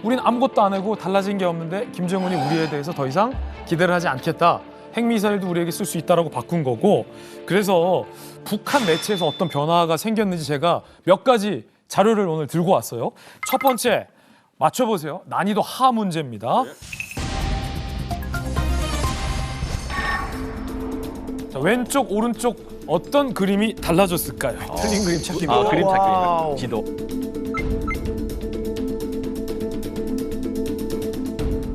우린 아무것도 안 하고 달라진 게 없는데 김정은이 우리에 대해서 더 이상 기대를 하지 않겠다. 핵미사일도 우리에게 쓸 수 있다라고 바꾼 거고 그래서 북한 매체에서 어떤 변화가 생겼는지 제가 몇 가지 자료를 오늘 들고 왔어요. 첫 번째 맞춰보세요. 난이도 하 문제입니다. 자, 왼쪽 오른쪽 어떤 그림이 달라졌을까요? 틀린 그림 찾기입니다. 아, 그림 찾기. 지도.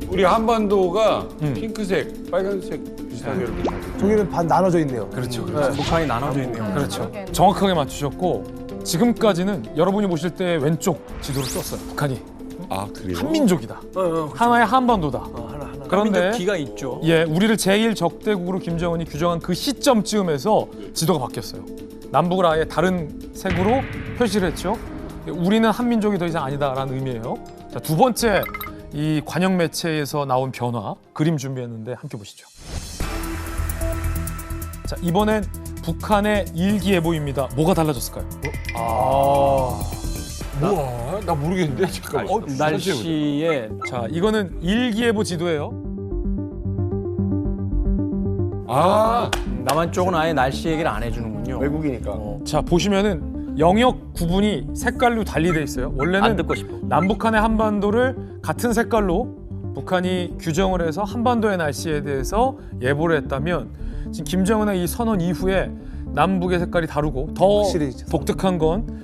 우리 한반도가 핑크색, 빨간색 비슷하게 이렇게. 저기는 반 나눠져 있네요. 그렇죠. 북한이 나눠져 있네요. 그렇죠. 정확하게 맞추셨고 지금까지는 여러분이 보실 때 왼쪽 지도를 썼어요. 북한이 아, 그래요? 한민족이다. 하나의 한반도다. 그런데 기가 있죠. 예, 우리를 제1 적대국으로 김정은이 규정한 그 시점쯤에서 지도가 바뀌었어요. 남북을 아예 다른 색으로 표시를 했죠. 우리는 한민족이 더 이상 아니다라는 의미예요. 자, 두 번째 이 관영 매체에서 나온 변화 그림 준비했는데 함께 보시죠. 자, 이번엔 북한의 일기예보입니다. 뭐가 달라졌을까요? 뭐야? 나 모르겠는데? 잠깐만. 날씨에 자, 이거는 일기예보 지도예요. 아, 남한 쪽은 아예 날씨 얘기를 안 해주는군요. 외국이니까. 자, 보시면은 영역 구분이 색깔로 달리 돼 있어요. 안 원래는 듣고 싶어. 남북한의 한반도를 같은 색깔로 북한이 규정을 해서 한반도의 날씨에 대해서 예보를 했다면 지금 김정은의 이 선언 이후에 남북의 색깔이 다르고 더 확실히 독특한 건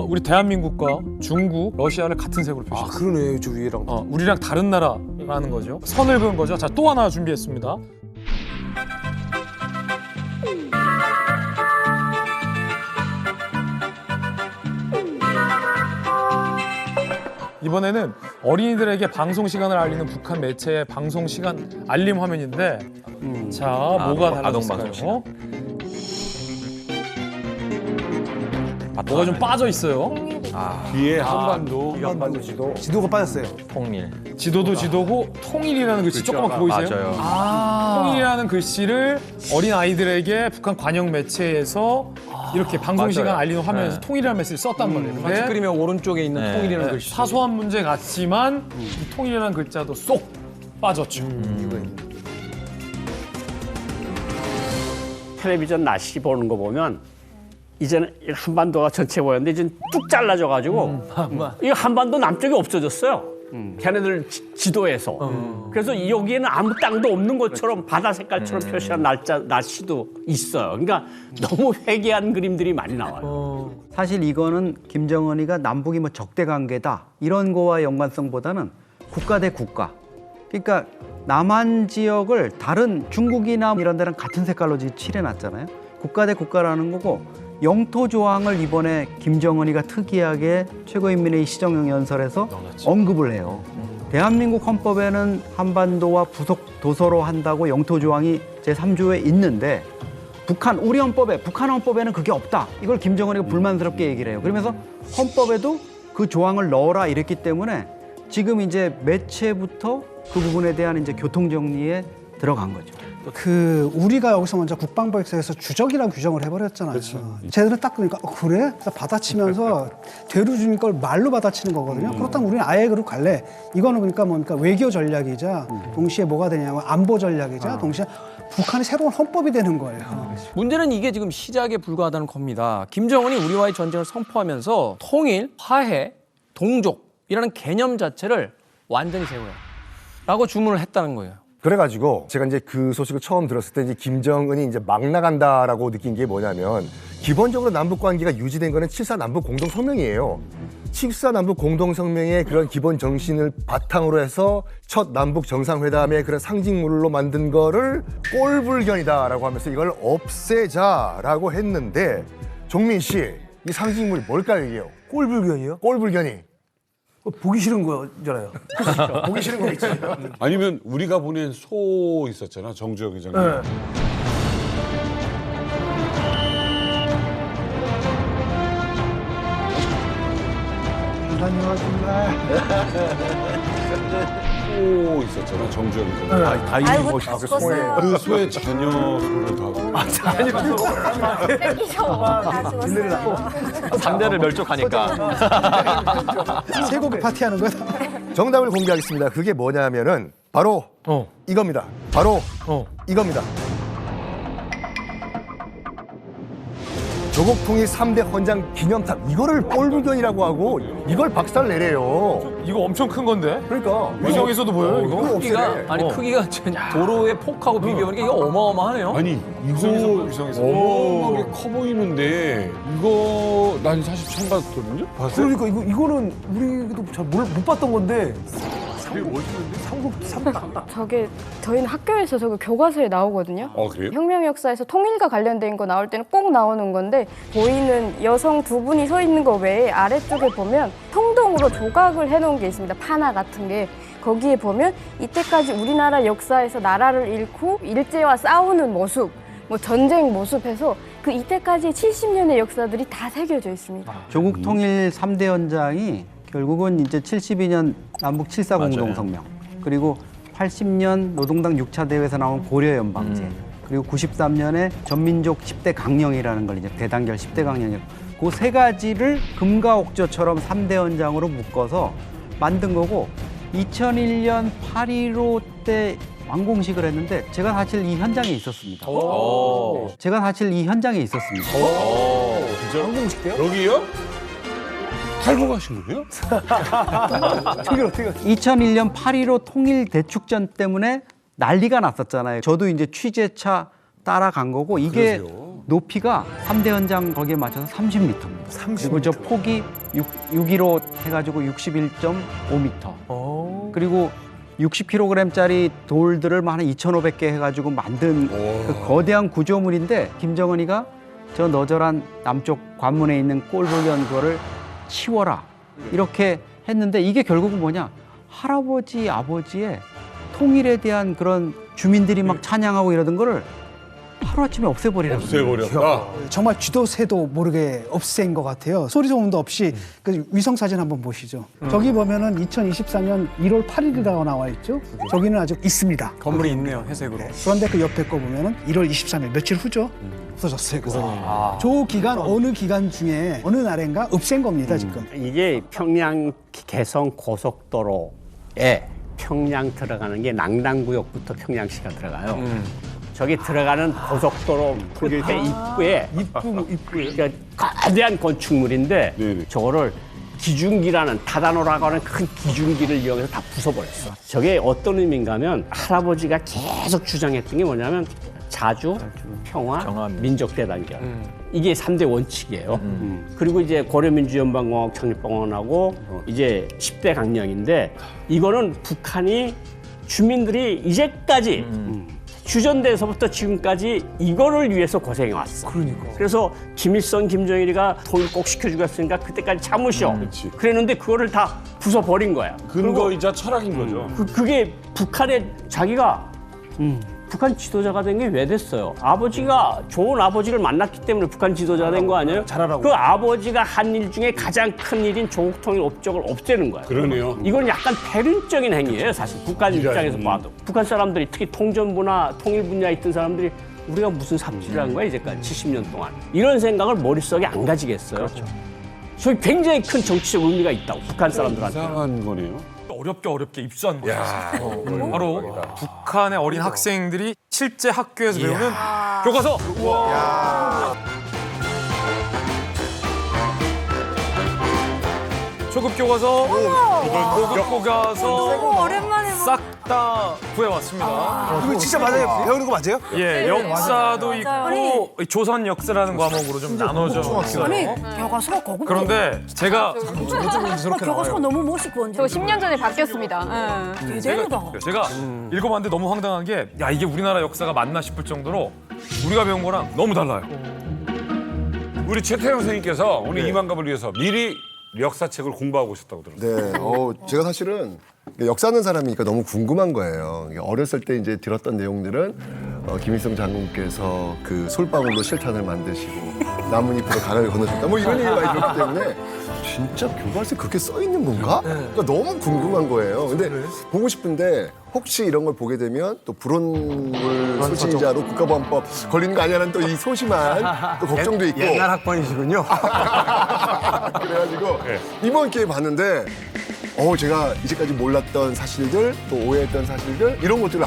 우리 대한민국과 중국, 러시아를 같은 색으로 아 표시했어요. 그러네 저 위에랑. 우리랑 다른 나라라는 거죠. 선을 그은 거죠. 자, 또 하나 준비했습니다. 이번에는 어린이들에게 방송 시간을 알리는 북한 매체의 방송 시간 알림 화면인데 자, 뭐가 아동 달라졌을까요? 뭐가 좀 빠져 있어요. 뒤에 한반도. 한반도 지도가 빠졌어요. 통일. 지도도 지도고 통일이라는 글씨 조그맣게 보이세요? 맞아요. 통일이라는 글씨를 어린 아이들에게 북한 관영 매체에서 이렇게 방송 시간 맞아요. 알리는 화면에서 네. 통일이라는 메시지를 썼단 말이에요. 같이 근데 그리면 오른쪽에 있는 네, 통일이라는 네, 글씨. 사소한 문제 같지만 이 통일이라는 글자도 쏙 빠졌죠. 텔레비전 날씨 보는 거 보면 이제는 한반도가 전체 보였는데 이제 뚝 잘라져가지고 이 한반도 남쪽이 없어졌어요. 걔네들 지도에서. 그래서 여기에는 아무 땅도 없는 것처럼 바다 색깔처럼 표시한 날씨도 있어요. 그러니까 너무 회개한 그림들이 많이 나와요. 사실 이거는 김정은이가 남북이 뭐 적대 관계다 이런 거와 연관성보다는 국가 대 국가. 그러니까 남한 지역을 다른 중국이나 이런 데랑 같은 색깔로 칠해놨잖아요. 국가 대 국가라는 거고 영토 조항을 이번에 김정은이가 특이하게 최고인민회의 시정령 연설에서 언급을 해요. 대한민국 헌법에는 한반도와 부속 도서로 한다고 영토 조항이 제3조에 있는데 우리 헌법에 북한 헌법에는 그게 없다. 이걸 김정은이가 불만스럽게 얘기를 해요. 그러면서 헌법에도 그 조항을 넣어라 이랬기 때문에 지금 이제 매체부터 그 부분에 대한 이제 교통 정리에 들어간 거죠. 우리가 여기서 먼저 국방부에서 주적이라고 규정을 해버렸잖아요. 쟤들은 딱 그러니까 그래? 그래서 받아치면서 되루주니까 걸 말로 받아치는 거거든요. 그렇다면 우리는 아예 그로 갈래. 이거는 그러니까 뭡니까 외교 전략이자 동시에 뭐가 되냐면 안보 전략이자 동시에 북한의 새로운 헌법이 되는 거예요. 문제는 이게 지금 시작에 불과하다는 겁니다. 김정은이 우리와의 전쟁을 선포하면서 통일, 화해, 동족이라는 개념 자체를 완전히 세워요. 라고 주문을 했다는 거예요. 그래가지고 제가 이제 그 소식을 처음 들었을 때 이제 김정은이 이제 막 나간다라고 느낀 게 뭐냐면 기본적으로 남북 관계가 유지된 거는 7.4 남북 공동 성명이에요. 7.4 남북 공동 성명의 그런 기본 정신을 바탕으로 해서 첫 남북 정상회담의 그런 상징물로 만든 거를 꼴불견이다라고 하면서 이걸 없애자라고 했는데 종민 씨, 이 상징물이 뭘까요, 이게요? 꼴불견이요? 꼴불견이. 보기 싫은 거잖아요. 보기 싫은 거겠지. 아니면 우리가 보낸 소 있었잖아, 정주영 회장님. 네. 다녀왔습니다. 소 있었잖아, 정주영 선생. 아이고 죽었어요. 그 소의 자녀 소를 다. 뺏기셔. 다 죽었어요. 3대를 멸족하니까. 세곡 파티하는 거다. 정답을 공개하겠습니다. 그게 뭐냐면은 바로 이겁니다. 바로 이겁니다. 조국 통일 3대 헌장 기념탑 이거를 꼴불견이라고 하고 이걸 박살 내래요. 이거 엄청 큰 건데. 그러니까 위성에서도 보여요 이거. 크기가 없애래. 아니 크기가 도로의 폭하고 비교하니까 이거 어마어마하네요. 아니, 이거 위성에서. 어마어마하게 커 보이는데, 이거 난 사실 처음 봤거든요? 봤어요? 그러니까 이거는 우리도 잘 못 봤던 건데. 저게 저희는 학교에서 저거 교과서에 나오거든요. 그래요? 혁명 역사에서 통일과 관련된 거 나올 때는 꼭 나오는 건데 보이는 여성 두 분이 서 있는 거 외에 아래쪽에 보면 통동으로 조각을 해놓은 게 있습니다. 파나 같은 게. 거기에 보면 이때까지 우리나라 역사에서 나라를 잃고 일제와 싸우는 모습, 뭐 전쟁 모습해서 그 이때까지 70년의 역사들이 다 새겨져 있습니다. 조국 통일 3대 현장이 결국은 이제 72년 남북 7.4 공동성명, 그리고 80년 노동당 6차 대회에서 나온 고려연방제, 그리고 93년에 전민족 10대 강령이라는 걸 이제 대단결 10대 강령이라고 그 세 가지를 금과 옥조처럼 3대 현장으로 묶어서 만든 거고 2001년 8.15 때 완공식을 했는데 제가 사실 이 현장에 있었습니다. 제가 사실 이 현장에 있었습니다. 진짜? 항공식 때요? 여기요? 탈고 가신 거예요? 2001년 8.15 통일 대축전 때문에 난리가 났었잖아요. 저도 이제 취재차 따라간 거고 이게 높이가 3대 현장 거기에 맞춰서 30m입니다. 그리고 저 폭이 6.15 해가지고 61.5m. 그리고 60kg짜리 돌들을 한 2,500개 해가지고 만든 그 거대한 구조물인데 김정은이가 저 너절한 남쪽 관문에 있는 꼴불견 그거를 치워라 이렇게 했는데 이게 결국은 뭐냐 할아버지 아버지의 통일에 대한 그런 주민들이 막 찬양하고 이러던 거를 하루아침에 없애버리라고. 없애버렸다. 정말 쥐도 새도 모르게 없앤 것 같아요. 소리 소문도 없이 그 위성 사진 한번 보시죠. 저기 보면은 2024년 1월 8일이라고 나와 있죠. 저기는 아직 있습니다. 건물이 있네요, 회색으로. 그런데 그 옆에 거 보면은 1월 23일 며칠 후죠. 없어졌어요. 저 기간 어느 기간 중에 어느 날인가 없앤 겁니다 지금. 이게 평양 개성 고속도로에 평양 들어가는 게 낭당구역부터 평양시가 들어가요. 저기 들어가는 고속도로 그 입구에 그러니까 거대한 건축물인데 네네. 저거를 기중기라는 타다노라고 하는 큰 기중기를 이용해서 다 부숴버렸어. 저게 어떤 의미인가 하면 할아버지가 계속 주장했던 게 뭐냐면 자주, 평화, 민족대단결. 이게 3대 원칙이에요. 그리고 이제 고려민주연방공화국 창립방언하고 이제 10대 강령인데 이거는 북한이 주민들이 이제까지 주전대에서부터 지금까지 이거를 위해서 고생해왔어. 그래서 김일성, 김정일이가 통일 꼭 시켜주겠으니까 그때까지 참으셔. 그랬는데 그거를 다 부숴버린 거야. 근거이자 철학인 거죠. 그게 북한의 자기가 북한 지도자가 된 게 왜 됐어요? 아버지가 좋은 아버지를 만났기 때문에 북한 지도자가 된 거 아니에요? 잘하라고. 그 아버지가 한 일 중에 가장 큰 일인 조국 통일 업적을 없애는 거야. 그러네요. 이건 약간 대륜적인 행위예요, 사실. 북한 입장에서 봐도. 북한 사람들이 특히 통전부나 통일 분야에 있던 사람들이 우리가 무슨 삽질을 한 거야, 이제까지 70년 동안. 이런 생각을 머릿속에 안 가지겠어요. 그렇죠. 저기 굉장히 큰 정치적 의미가 있다고, 북한 사람들한테. 이상한 거네요. 어렵게 입수한 거예요. 바로 북한의 어린 학생들이 실제 학교에서 배우는 교과서. 초급 교과서, 고급 교과서 오랜만에 싹 다 구해왔습니다. 이거 진짜 맞아요? 배우는 거 맞아요? 예, 역사도 맞아요. 있고 조선 역사라는 과목으로 좀 나눠져 있어요. 교과서가 고급. 그런데 제가 교과서가 너무 멋있고 저 10년 전에 바뀌었습니다. 대단하다. 제가 읽어봤는데 너무 황당한 게 야 이게 우리나라 역사가 맞나 싶을 정도로 우리가 배운 거랑 너무 달라요. 우리 최태영 선생님께서 오늘 이만갑을 위해서 미리 역사책을 공부하고 오셨다고 들었어요. 네, 제가 사실은 역사 하는 사람이니까 너무 궁금한 거예요. 어렸을 때 이제 들었던 내용들은 김일성 장군께서 그 솔방울로 실탄을 만드시고 나뭇잎으로 강을 건너셨다. 뭐 이런 얘기 많이 들었기 때문에 진짜 교과서에 그렇게 써 있는 건가? 그러니까 너무 궁금한 거예요. 근데 보고 싶은데 혹시 이런 걸 보게 되면 또 불온물 소지자로 국가보안법 걸리는 거 아니냐는 또 이 소심한 또 걱정도 있고. 옛날 학번이시군요. 그래가지고 이번 기회에 봤는데 제가 이제까지 몰랐던 사실들 또 오해했던 사실들 이런 것들을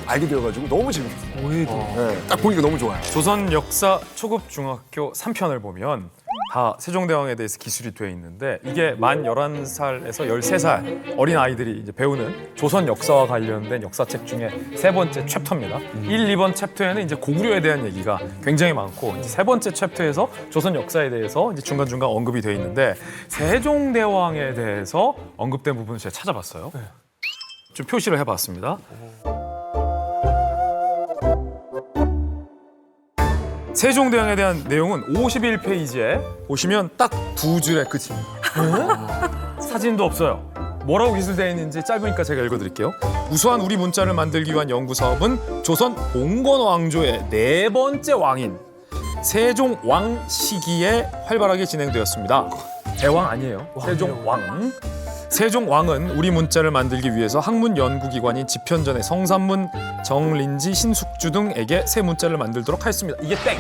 알게 되어가지고 너무 재밌었어요. 오해도. 네, 딱 보니까 너무 좋아요. 조선 역사 초급 중학교 3편을 보면 다 세종대왕에 대해서 기술이 돼 있는데 이게 만 11살에서 13살 어린 아이들이 이제 배우는 조선 역사와 관련된 역사책 중에 세 번째 챕터입니다. 1, 2번 챕터에는 이제 고구려에 대한 얘기가 굉장히 많고 이제 세 번째 챕터에서 조선 역사에 대해서 이제 중간중간 언급이 돼 있는데 세종대왕에 대해서 언급된 부분을 제가 찾아봤어요. 좀 표시를 해봤습니다. 세종대왕에 대한 내용은 51페이지에 보시면 딱 2줄의 끝입니다. 사진도 없어요. 뭐라고 기술되어 있는지 짧으니까 제가 읽어드릴게요. 우수한 우리 문자를 만들기 위한 연구 사업은 조선 봉건 왕조의 4번째 왕인 세종왕 시기에 활발하게 진행되었습니다. 대왕 아니에요. 세종왕. 세종왕은 우리 문자를 만들기 위해서 학문 연구기관인 집현전의 성산문, 정린지, 신숙주 등에게 새 문자를 만들도록 하였습니다. 이게 땡!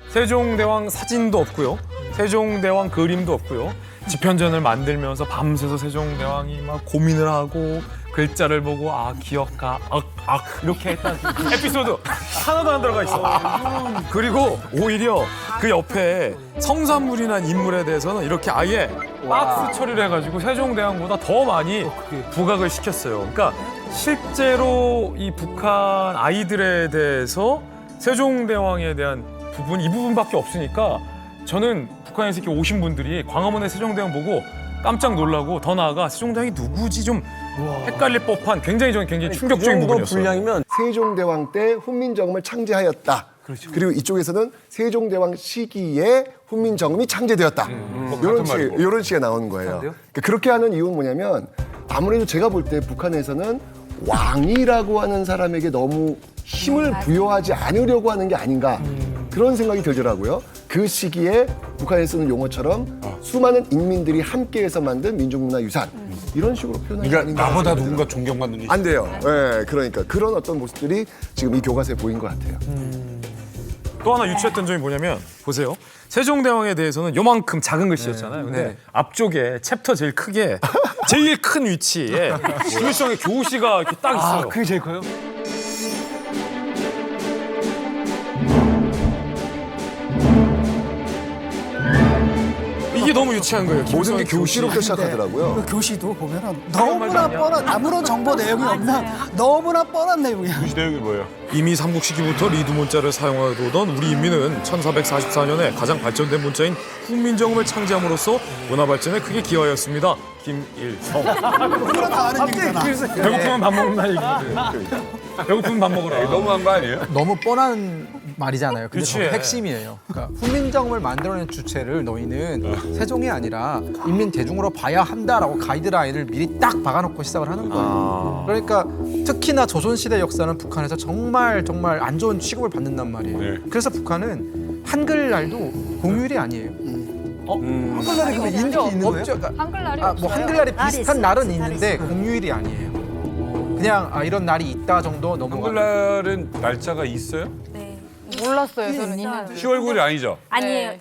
세종대왕 사진도 없고요. 세종대왕 그림도 없고요. 집현전을 만들면서 밤새서 세종대왕이 막 고민을 하고 글자를 보고 기억가, 이렇게 했다는 에피소드 하나도 안 들어가 있어. 그리고 오히려 그 옆에 성산물이나 인물에 대해서는 이렇게 아예 박스 처리를 해가지고 세종대왕보다 더 많이 부각을 시켰어요. 그러니까 실제로 이 북한 아이들에 대해서 세종대왕에 대한 부분 이 부분밖에 없으니까 저는 북한에서 이렇게 오신 분들이 광화문에 세종대왕 보고 깜짝 놀라고 더 나아가 세종대왕이 누구지 좀 헷갈릴 법한 굉장히 충격적인 부분이었어요. 분량이면 세종대왕 때 훈민정음을 창제하였다. 그리고 이쪽에서는 세종대왕 시기에 훈민정음이 창제되었다. 이런 식의 나오는 거예요. 그러니까 그렇게 하는 이유는 뭐냐면 아무래도 제가 볼 때 북한에서는 왕이라고 하는 사람에게 너무 힘을 부여하지 않으려고 하는 게 아닌가 그런 생각이 들더라고요. 그 시기에 북한에 쓰는 용어처럼 수많은 인민들이 함께해서 만든 민족문화유산 이런 식으로 표현하는 게 아닌가. 나보다 누군가 존경받는 안 돼요. 네, 그러니까 그런 어떤 모습들이 지금 이 교과서에 보인 것 같아요. 또 하나 유추했던 점이 뭐냐면 보세요. 세종대왕에 대해서는 요만큼 작은 글씨였잖아요. 근데 앞쪽에 챕터 제일 크게 제일 큰 위치에 김일성의 교시가 이렇게 딱 있어요. 그게 제일 커요? 이게 너무 유치한 거예요. 모든 게 교시로부터 시작하더라고요. 그 교시도 보면은 너무나 뻔한 아무런 정보 내용이 없는 너무나 뻔한 내용이야. 교시 내용이 뭐예요? 이미 삼국 시기부터 리드 문자를 사용하던 우리 인민은 1444년에 가장 발전된 문자인 훈민정음을 창제함으로써 문화 발전에 크게 기여하였습니다. 김일성. 누구나 다 아는 얘기잖아. 배고프면 밥 먹는다 얘기거든. 배고프면 밥 먹으라. 너무한 거 아니에요? 너무 뻔한 말이잖아요. 근데 그치. 저게 핵심이에요. 그러니까 훈민정음을 만들어낸 주체를 너희는 세종이 아니라 인민 대중으로 봐야 한다라고 가이드라인을 미리 딱 박아놓고 시작을 하는 거예요. 그러니까 특히나 조선시대 역사는 북한에서 정말 안 좋은 취급을 받는단 말이에요. 그래서 북한은 한글날도 공휴일이 아니에요. 한글날이 그러면 인정이 있는 거예요? 없죠. 한글날이 뭐 없어요. 한글날이 날이 비슷한 있어요. 날은 날이 있는데 있어요. 공휴일이 아니에요. 그냥 이런 날이 있다 정도 넘어가요. 한글날은 날짜가 있어요? 네. 몰랐어요. 저는 있는지. 10월 9일이 아니죠? 아니에요. 네.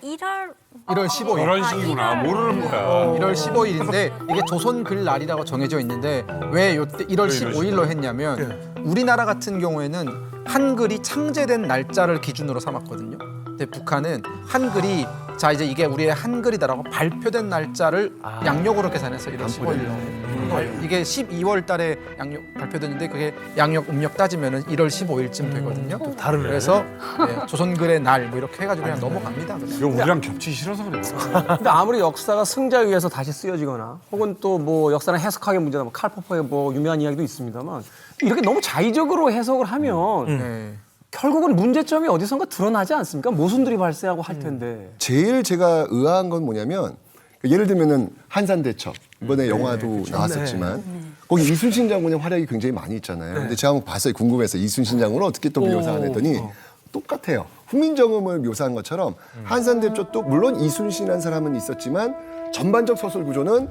1월 15일. 이런 식이구나. 모르는 거야. 1월 15일인데 이게 조선 글날이라고 정해져 있는데 왜 요때 1월 15일로 했냐면 우리나라 같은 경우에는 한글이 창제된 날짜를 기준으로 삼았거든요. 근데 북한은 한글이 자 이제 이게 우리의 한글이다라고 발표된 날짜를 양력으로 계산해서 1월 15일로 이게 12월 달에 양력 발표됐는데 그게 양력 음력 따지면은 1월 15일쯤 되거든요. 다르네. 그래서 조선글의 날 뭐 이렇게 해가지고 그냥 넘어갑니다. 그냥. 이거 우리랑 겹치기 싫어서 그래요. 근데 아무리 역사가 승자에 의해서 다시 쓰여지거나 혹은 또 뭐 역사는 해석하기 문제다 뭐 칼포퍼의 뭐 유명한 이야기도 있습니다만 이렇게 너무 자의적으로 해석을 하면 네. 결국은 문제점이 어디선가 드러나지 않습니까? 모순들이 발생하고 할 텐데. 제일 제가 의아한 건 뭐냐면 예를 들면은 한산대첩 이번에 영화도 나왔었지만 거기 이순신 장군의 활약이 굉장히 많이 있잖아요. 근데 제가 한번 봤어요. 궁금해서 이순신 장군을 어떻게 또 묘사하나 했더니 똑같아요. 훈민정음을 묘사한 것처럼 한산대첩도 물론 이순신이라는 사람은 있었지만 전반적 서술 구조는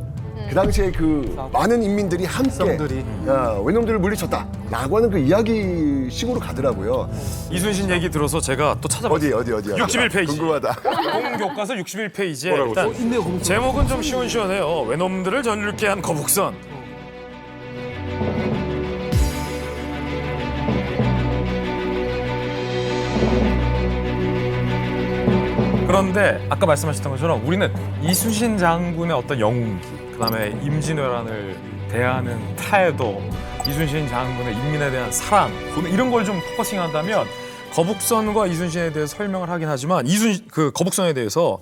그 당시에 그 많은 인민들이 함께 외놈들을 물리쳤다라고 하는 그 이야기식으로 가더라고요. 이순신 얘기 들어서 제가 또 찾아봤어요. 어디 61페이지. 궁금하다. 공교과서 61페이지에 일단 제목은 좀 시원시원해요. 외놈들을 전율케 한 거북선. 그런데 아까 말씀하셨던 것처럼 우리는 이순신 장군의 어떤 영웅기, 그다음에 임진왜란을 대하는 태도, 이순신 장군의 인민에 대한 사랑, 이런 걸 좀 포커싱한다면 거북선과 이순신에 대해서 설명을 하긴 하지만 그 거북선에 대해서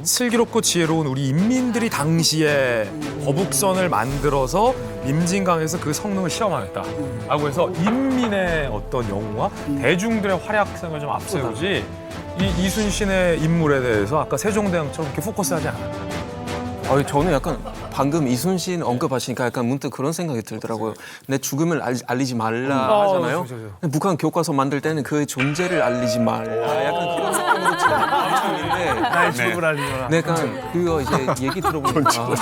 슬기롭고 지혜로운 우리 인민들이 당시에 거북선을 만들어서 임진강에서 그 성능을 시험하였다라고 해서 인민의 어떤 영웅과 대중들의 활약상을 좀 앞세우지 이 이순신의 인물에 대해서 아까 세종대왕처럼 이렇게 포커스하지 않아요. 저는 약간 방금 이순신 언급하시니까 약간 문득 그런 생각이 들더라고요. 내 죽음을 알리지 말라 하잖아요. 북한 교과서 만들 때는 그의 존재를 알리지 말라. 약간 그런 생각으로 들었는데 나의 죽음을 알리지 마라. 내가 그거 이제 얘기 들어보니까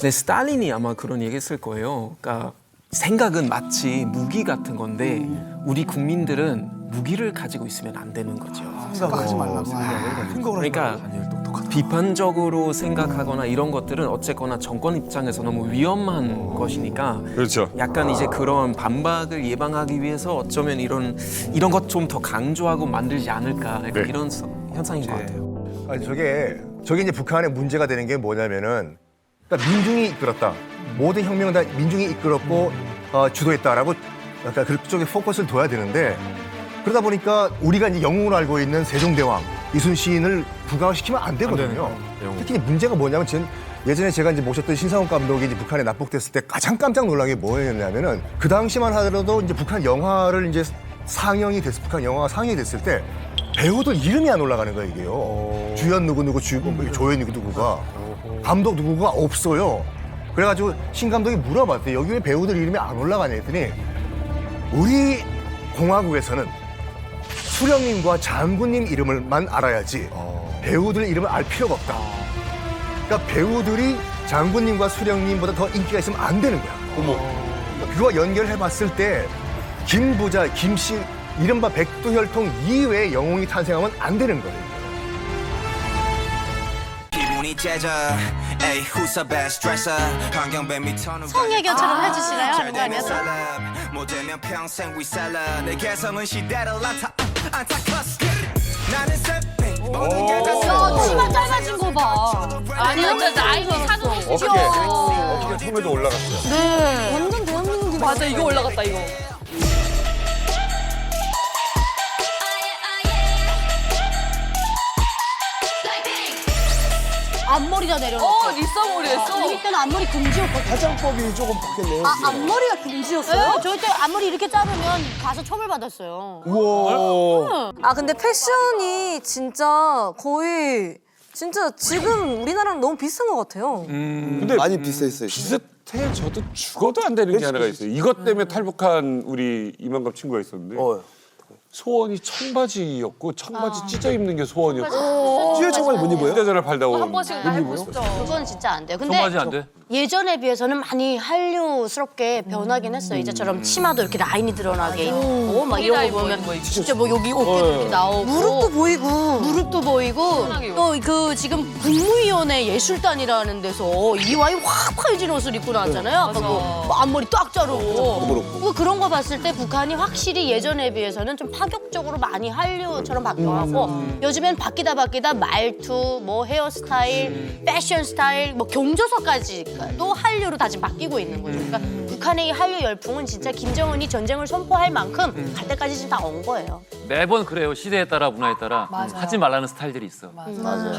네, 스탈린이 아마 그런 얘기했을 거예요. 그러니까 생각은 마치 무기 같은 건데 우리 국민들은 무기를 가지고 있으면 안 되는 거죠. 생각하지 말라고. 그러니까 비판적으로 생각하거나 이런 것들은 어쨌거나 정권 입장에서 너무 위험한 것이니까 그렇죠. 약간 이제 그런 반박을 예방하기 위해서 어쩌면 이런 것 좀 더 강조하고 만들지 않을까 약간 이런 현상인 것 같아요. 아니, 저게 이제 북한의 문제가 되는 게 뭐냐면은 그러니까 민중이 이끌었다. 모든 혁명은 다 민중이 이끌었고 주도했다라고 약간 그쪽에 포커스를 둬야 되는데 그러다 보니까 우리가 이제 영웅으로 알고 있는 세종대왕 이순신을 부각시키면 안 되거든요. 특히 문제가 뭐냐면 예전에 제가 이제 모셨던 신상훈 감독이 이제 북한에 납북됐을 때 가장 깜짝 놀란 게 뭐였냐면은 그 당시만 하더라도 이제 북한 영화를 이제 북한 영화가 상영이 됐을 때 배우들 이름이 안 올라가는 거예요, 이게요. 주연 누구 조연 누구가 감독 누구가 없어요. 그래가지고 신 감독이 물어봤대요. 여기 왜 배우들 이름이 안 올라가냐 했더니 우리 공화국에서는 수령님과 장군님 이름을만 알아야지 배우들 이름을 알 필요가 없다. 그러니까 배우들이 장군님과 수령님보다 더 인기가 있으면 안 되는 거야. 그거 연결해봤을 때 김부자, 김씨, 이른바 백두혈통 이외의 영웅이 탄생하면 안 되는 거예요. 성예교처럼 해주시나요? 아니면 치마 짧아진 거 봐. 아니 완전 나이로 사는 어떻게 처음에도 올라갔어요. 네. 완전 대한민국이 맞아 이거 올라갔다 이거. 앞머리가 내려갔어. 윗사머리 했어. 우리 때는 앞머리 금지였거든. 화장법이 조금 바뀌었네요. 앞머리가 금지였어요? 네, 저희 때 앞머리 이렇게 자르면 가서 처벌받았어요. 우와. 근데 패션이 진짜 거의 진짜 지금 우리나라랑 너무 비슷한 것 같아요. 근데 많이 비슷했어요. 비슷해져도 죽어도 안 되는 게 하나가 있어요. 이것 때문에 탈북한 우리 이만갑 친구가 있었는데 소원이 청바지였고 청바지 찢어 입는 게 소원이었고 찢어 청바지 못 입어요? 휴대전화를 팔다 온 한 번씩 해보고 싶죠. 그건 진짜 안 돼요. 근데 청바지 안 돼? 예전에 비해서는 많이 한류스럽게 변하긴 했어요. 이제처럼 치마도 이렇게 라인이 드러나게 있고 막 이런 거 보면 진짜 뭐 여기 어깨도 이렇게 나오고 무릎도 보이고 또 그 지금 국무위원회 예술단이라는 데서 이와이 확 파여진 옷을 입고 나왔잖아요. 아까 뭐 앞머리 딱 자르고 그런 거 봤을 때 북한이 확실히 예전에 비해서는 좀 파격적으로 많이 한류처럼 바뀌어가고 요즘엔 바뀌다 말투, 뭐 헤어스타일, 패션 스타일, 뭐 경조서까지 또 한류로 다 지금 바뀌고 있는 거죠. 그러니까 북한의 이 한류 열풍은 진짜 김정은이 전쟁을 선포할 만큼 갈 때까지 지금 다 온 거예요. 매번 그래요. 시대에 따라 문화에 따라 하지 말라는 스타일들이 있어.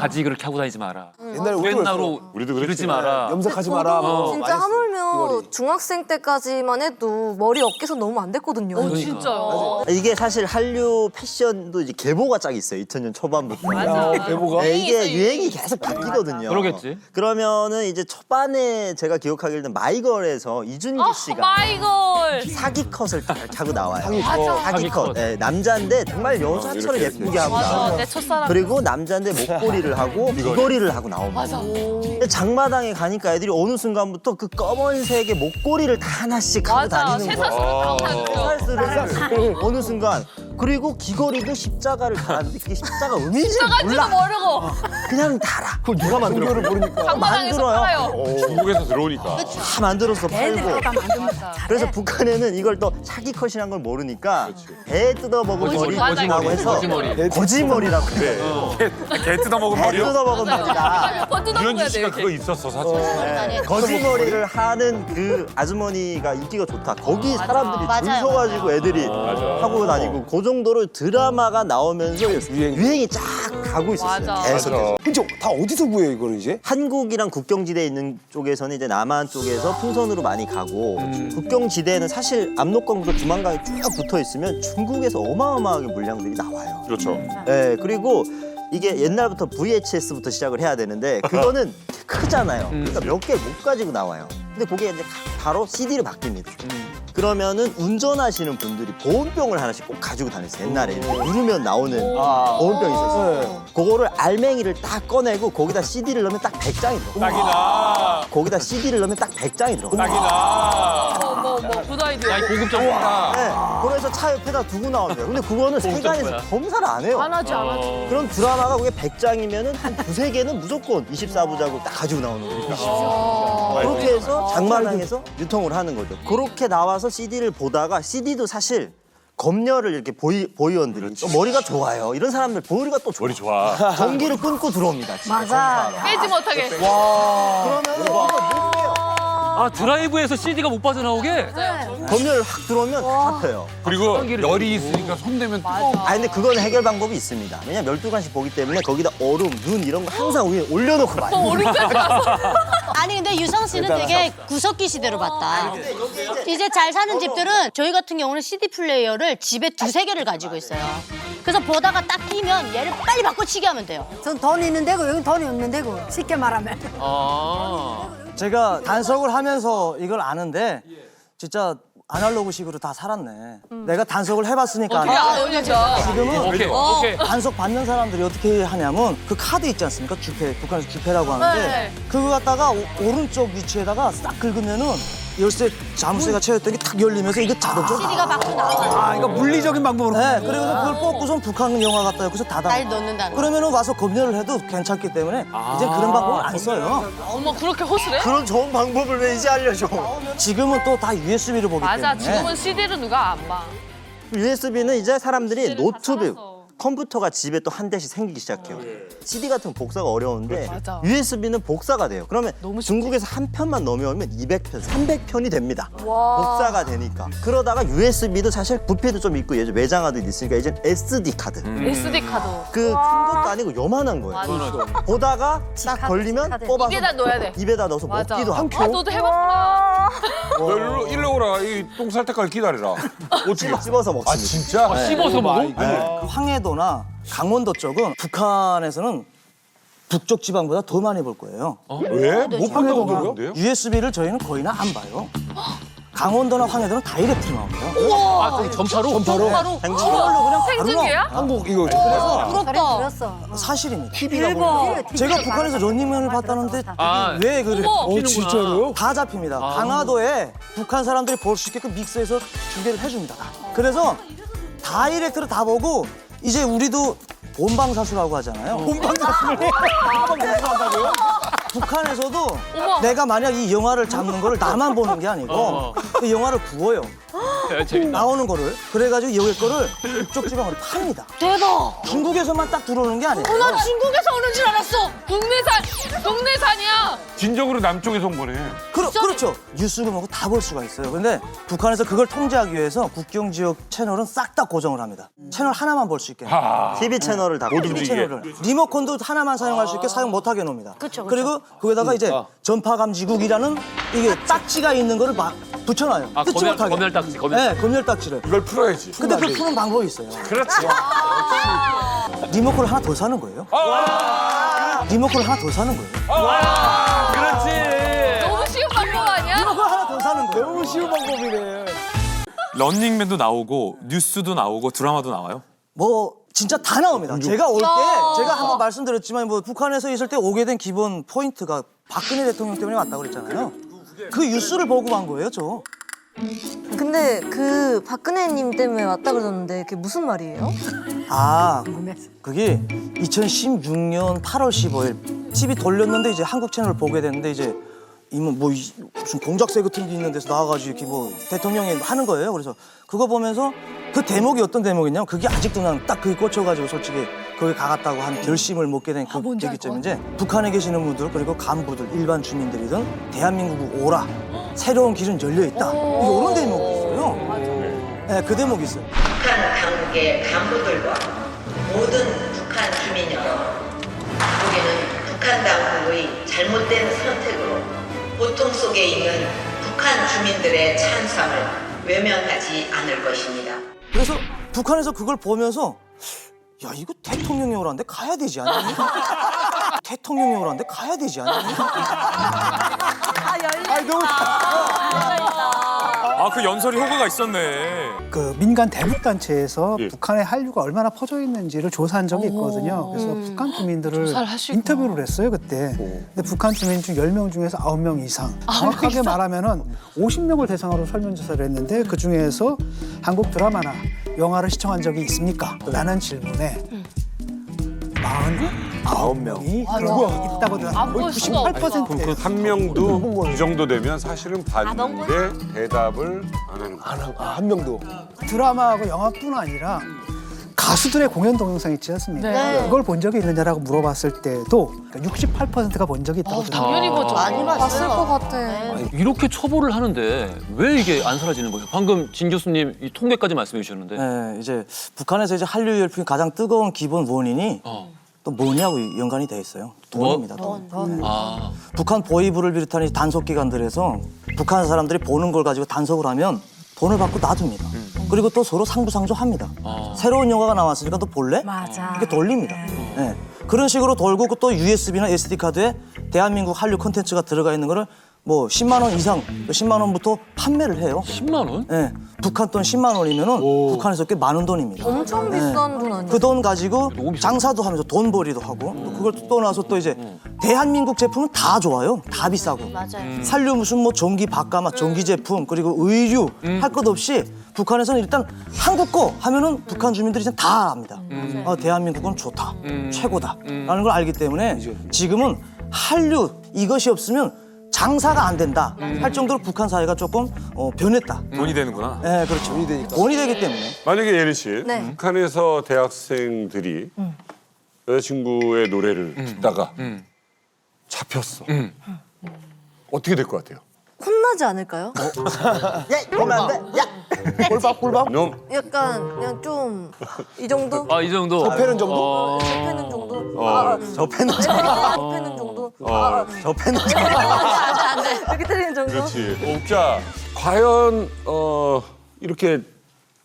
바지 그렇게 하고 다니지 마라. 옛날에 우리나라로 이러지 마라. 염색하지 마라. 진짜 하물며 중학생 때까지만 해도 머리 어깨선 너무 안 됐거든요. 진짜요? 이게 사실 한류 패션도 이제 계보가 쫙 있어요. 2000년 초반부터. 맞아. 계보가? 네, 이게 유행이 계속 바뀌거든요. 그러겠지. 그러면은 이제 초반에 제가 기억하기로는 마이걸에서 이준기 씨가 마이걸. 사기 컷을 딱 하고 나와요. 맞아. 사기 컷. 네, 남자인데 정말 여자처럼 예쁘게 하고 나와요. 내 첫사랑. 그리고 남자인데 목걸이를 하고 귀걸이를 하고 나옵니다. 맞아. 근데 장마당에 가니까 애들이 어느 순간부터 그 검은색의 목걸이를 다 하나씩 하고 다니는 거야. 새살스를 어느 순간. 그리고 귀걸이도 십자가를 달았는데 그게 십자가 의미인지 몰라. 모르고. 그냥 달아. 그걸 누가 만들어요? 모르니까. 장마당에서 팔아요. 중국에서 들어오니까. 다 만들어서 팔고. 그래서 북한에는 이걸 또 사기 컷이란 걸 모르니까 배 뜯어먹은 머리라고 해서 거지머리라고 해요. 개 뜯어먹은 머리요? 배 뜯어먹은 머리다. 유현진 씨가 그거 있었어 사실. 네. 거지머리를 하는 그 아주머니가 인기가 좋다. 거기 사람들이 줄 서가지고 애들이 하고 다니고 그 정도로 드라마가 나오면서 유행이 쫙 가고 있었어요. 계속. 그죠? 다 어디서 구해요 이거는 이제? 한국이랑 국경지대에 있는 쪽에서는 이제 남한 쪽에서 풍선으로 많이 가고 국경지대에는 사실 압록강부터 두만강이 쭉 붙어 있으면 중국에서 어마어마하게 물량들이 나와요. 그렇죠. 네, 그리고 이게 옛날부터 VHS부터 시작을 해야 되는데 그거는 크잖아요. 그러니까 몇 개 못 가지고 나와요. 근데 그게 이제 바로 CD로 바뀝니다. 그러면은 운전하시는 분들이 보온병을 하나씩 꼭 가지고 다녔어요. 옛날에 누르면 나오는 보온병이 있었어요. 그거를 알맹이를 딱 꺼내고 거기다 CD를 넣으면 딱 100장이 들어가요. 딱이다. 거기다 CD를 넣으면 딱 100장이 들어가요. 딱이다. 굿 아이디어. 고급정보다. 네, 그래서 차 옆에다 두고 나옵니다. 근데 그거는 세관에서 검사를 안 해요. 안 하지, 안 하지. 그럼 드라마가 그게 100장이면은 한 두세 개는 무조건 24부작으로 딱 가지고 나오는 거니까. 그렇게 해서 장마당에서 유통을 하는 거죠. 그렇게 나와서 CD를 보다가 CD도 사실 검열을 이렇게 보이원들이 또 머리가 좋아요. 이런 사람들 머리가 또 좋아. 머리 좋아. 전기를 끊고 들어옵니다. 진짜. 맞아. 깨지 못하게. 그러면 아 드라이브에서 CD가 못 빠져나오게? 검열을 확 들어오면 다 잡혀요. 그리고 열이 있으니까 손대면 뜨거워. 아 근데 그건 해결 방법이 있습니다. 왜냐면 12간씩 보기 때문에 거기다 얼음, 눈 이런 거 항상 위에 올려놓고 봐요. 아니 근데 유성 씨는 되게 구석기 시대로 봤다. 이제 잘 사는 집들은 저희 같은 경우는 CD 플레이어를 집에 두세 개를 가지고 있어요. 그래서 보다가 딱 끼면 얘를 빨리 바꿔치기 하면 돼요. 전 돈이 있는 데고 여기 돈이 없는 데고 쉽게 말하면. 제가 단속을 하면서 이걸 아는데 진짜 아날로그식으로 다 살았네. 내가 단속을 해봤으니까 지금은 오케이. 단속 받는 사람들이 어떻게 하냐면 그 카드 있지 않습니까? 주패, 북한에서 주패라고 하는데 그거 갖다가 오른쪽 위치에다가 싹 긁으면은 열쇠 자물쇠가 채웠던 게 탁 열리면서 이거 자동적으로 CD가 밖으로 나와요. 이거 물리적인 방법으로. 네, 그리고 그걸 뽑고선 북한 영화 갖다 여기서 닫아. 날 넣는다는 거. 그러면은 와서 검열을 해도 괜찮기 때문에 이제 그런 방법을 안 써요. 어머 그렇게 허술해? 그런 좋은 방법을 왜 이제 알려줘? 지금은 또 다 USB로 보기 맞아. 때문에. 지금은 CD를 누가 안 봐. USB는 이제 사람들이 노트북, 컴퓨터가 집에 또 한 대씩 생기기 시작해요. CD 같은 건 복사가 어려운데 맞아. USB는 복사가 돼요. 그러면 중국에서 한 편만 넘어오면 200편, 300편이 됩니다. 복사가 되니까. 그러다가 USB도 사실 부피도 좀 있고 예전 외장하드도 있으니까 이제 SD 카드. SD 카드. 그 큰 것도 아니고 요만한 거예요. 맞아. 보다가 딱 걸리면 뽑아서 입에다 넣어야 돼. 입에다 넣어서 맞아. 먹기도 하고. 아 너도 해봤구나. 너 일로 오라. 이 똥 살 때까지 기다리라. 어떻게? 씹어서 먹습니다. 아 진짜? 씹어서 먹어? 그 황해도나 강원도 쪽은 북한에서는 북쪽 지방보다 더 많이 볼 거예요. 왜? 못 본다고 그러는데요? USB를 저희는 거의나 안 봐요. 강원도나 황해도는 다이렉트로 나옵니다. 우와. 점차로? 점파로. 저걸로 그냥 바로 생중계야? 나옵니다. 한국 이거 부럽다. 사실입니다. 대박. 제가 북한에서 런닝맨을 봤다는데 아, 왜 그래? 어머. 진짜로요? 다 잡힙니다. 강화도에 북한 사람들이 볼 수 있게끔 믹스해서 중계를 해줍니다. 그래서 다이렉트로 다 보고 이제 우리도 본방사수라고 하잖아요. 본방사수를 북한에서도 어머. 내가 만약 이 영화를 잡는 거를 나만 보는 게 아니고 그 영화를 구워요. 나오는 거를. 그래가지고 여기 거를 북쪽 지방으로 팝니다. 대박. 중국에서만 딱 들어오는 게 아니에요. 나 중국에서 오는 줄 알았어. 국내산이야. 진정으로 남쪽에서 온 거네. 그렇죠. 뉴스를 보고 다 볼 수가 있어요. 근데 북한에서 그걸 통제하기 위해서 국경 지역 채널은 싹 다 고정을 합니다. 채널 하나만 볼 수 있게. TV 채널을 다 TV 채널을. 리모컨도 하나만 사용할 수 있게 사용 못 하게 놓습니다. 그리고 거기다가 이제 전파 감지국이라는 이게 딱지가 있는 거를 막 붙여놔요. 아, 뜯지 못하게. 검열 딱지. 네, 검열 딱지를. 이걸 풀어야지. 근데 그걸 푸는 방법이 있어요. 그렇지. 리모컨을 하나 더 사는 거예요. 리모컨을 하나 더 사는 거예요. 그렇지. 너무 쉬운 방법 아니야? 리모컨 하나 더 사는 거예요. 너무 쉬운 방법이네. 런닝맨도 나오고 뉴스도 나오고 드라마도 나와요? 뭐 진짜 다 나옵니다. 제가 올 때 제가 한번 말씀드렸지만 뭐 북한에서 있을 때 오게 된 기본 포인트가 박근혜 대통령 때문에 왔다고 그랬잖아요. 그 뉴스를 보고 간 거예요, 저. 근데 그 박근혜님 때문에 왔다 그러는데 그게 무슨 말이에요? 아, 그게 2016년 8월 15일 TV 돌렸는데 이제 한국 채널을 보게 됐는데 이제 이모 뭐 무슨 공작새 같은 게 있는 데서 나와가지고 이렇게 뭐 대통령이 하는 거예요. 그래서 그거 보면서 그 대목이 어떤 대목이냐면 그게 아직도 난 딱 그게 꽂혀가지고 솔직히 거기 가겠다고 한 결심을 먹게 된 그 계기점인데 북한에 계시는 분들 그리고 간부들 일반 주민들이든 대한민국 오라 새로운 길은 열려 있다 이런 대목이 있어요. 네, 그 대목이 있어요. 북한 당국의 간부들과 모든 북한 주민 여러분, 우리는 북한 당국의 잘못된 선택으로 고통 속에 있는 북한 주민들의 찬성을 외면하지 않을 것입니다. 그래서 북한에서 그걸 보면서 야 이거 대통령이 오라는데 가야 되지 않니? 대통령이 오라는데 가야 되지 않니? 아니 너무 아, 그 연설이 효과가 있었네. 그 민간 대북 단체에서 북한의 한류가 얼마나 퍼져 있는지를 조사한 적이 있거든요. 그래서 북한 주민들을 조사를 하시구나. 인터뷰를 했어요 그때. 근데 북한 주민 중 10명 중에서 9명 이상. 정확하게 말하면은 50명을 대상으로 설문조사를 했는데 그 중에서 한국 드라마나 영화를 시청한 적이 있습니까? 라는 질문에 49명이 그거 있다고 안 거의 볼 수가 98%. 한 명도 이 정도 되면 사실은 봤는데 대답을 안 하는 거예요. 한 명도. 드라마하고 영화뿐 아니라 가수들의 공연 동영상 있지 않습니까? 네. 그걸 본 적이 있느냐라고 물어봤을 때도 68%가 본 적이 있다고 당연히 보죠. 많이 봤을 것 같아. 이렇게 처벌을 하는데 왜 이게 안 사라지는 거예요? 방금 진 교수님 이 통계까지 말씀해 주셨는데. 네, 이제 북한에서 이제 한류 열풍이 가장 뜨거운 기본 원인이 또 뭐냐고 연관이 돼 있어요. 돈입니다. 돈. 아. 북한 보위부를 비롯한 이 단속 기관들에서 북한 사람들이 보는 걸 가지고 단속을 하면 돈을 받고 놔둡니다. 그리고 또 서로 상부상조합니다. 새로운 영화가 나왔으니까 또 볼래? 맞아. 이렇게 돌립니다. 네. 그런 식으로 돌고 또 USB나 SD 카드에 대한민국 한류 콘텐츠가 들어가 있는 거를 뭐 10만 원 이상, 10만 원부터 판매를 해요. 10만 원? 네. 북한 돈 10만 원이면은 북한에서 꽤 많은 돈입니다. 엄청 비싼 돈 아니에요? 그 돈 가지고 장사도 하면서 돈벌이도 하고 또 그걸 또 나서 또 이제 대한민국 제품은 다 좋아요. 다 비싸고. 맞아요. 산류 무슨 뭐 전기 바가마, 전기 제품 그리고 의류 할 것 없이 북한에서는 일단 한국 거 하면은 북한 주민들이 이제 다 압니다. 대한민국은 좋다, 최고다라는 걸 알기 때문에 지금은 한류 이것이 없으면 장사가 안 된다 할 정도로 북한 사회가 조금 변했다. 돈이 되는구나. 네, 그렇죠. 돈이 되기 때문에. 만약에 예린 씨, 네. 북한에서 대학생들이 여자친구의 노래를 듣다가 잡혔어. 어떻게 될 것 같아요? 혼나지 않을까요? 야, 보면 안 돼. 야, 꼴박. 놈. 약간 그냥 좀 이 정도? 아, 이 정도. 접해는 정도? 접해는 정도? 접해는 접해는 정도? 접해는 안 돼. 이렇게 때리는 정도? 그렇지. 자, 과연 이렇게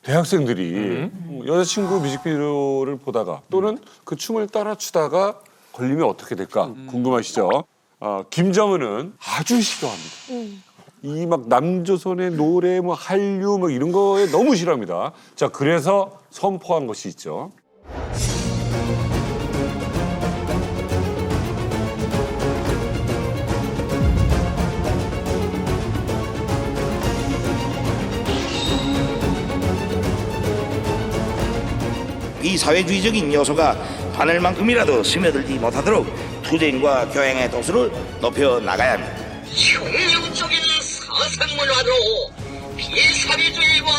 대학생들이 여자친구 뮤직비디오를 보다가 또는 그 춤을 따라 추다가 걸리면 어떻게 될까 궁금하시죠? 김정은은 아주 싫어합니다. 이 막 남조선의 노래, 뭐 한류, 뭐 이런 거에 너무 싫어합니다. 자, 그래서 선포한 것이 있죠. 이 사회주의적인 요소가 바늘만큼이라도 스며들지 못하도록 투쟁과 교양의 도수를 높여 나가야 합니다. 혁명적인 사상 문화로 비사회주의와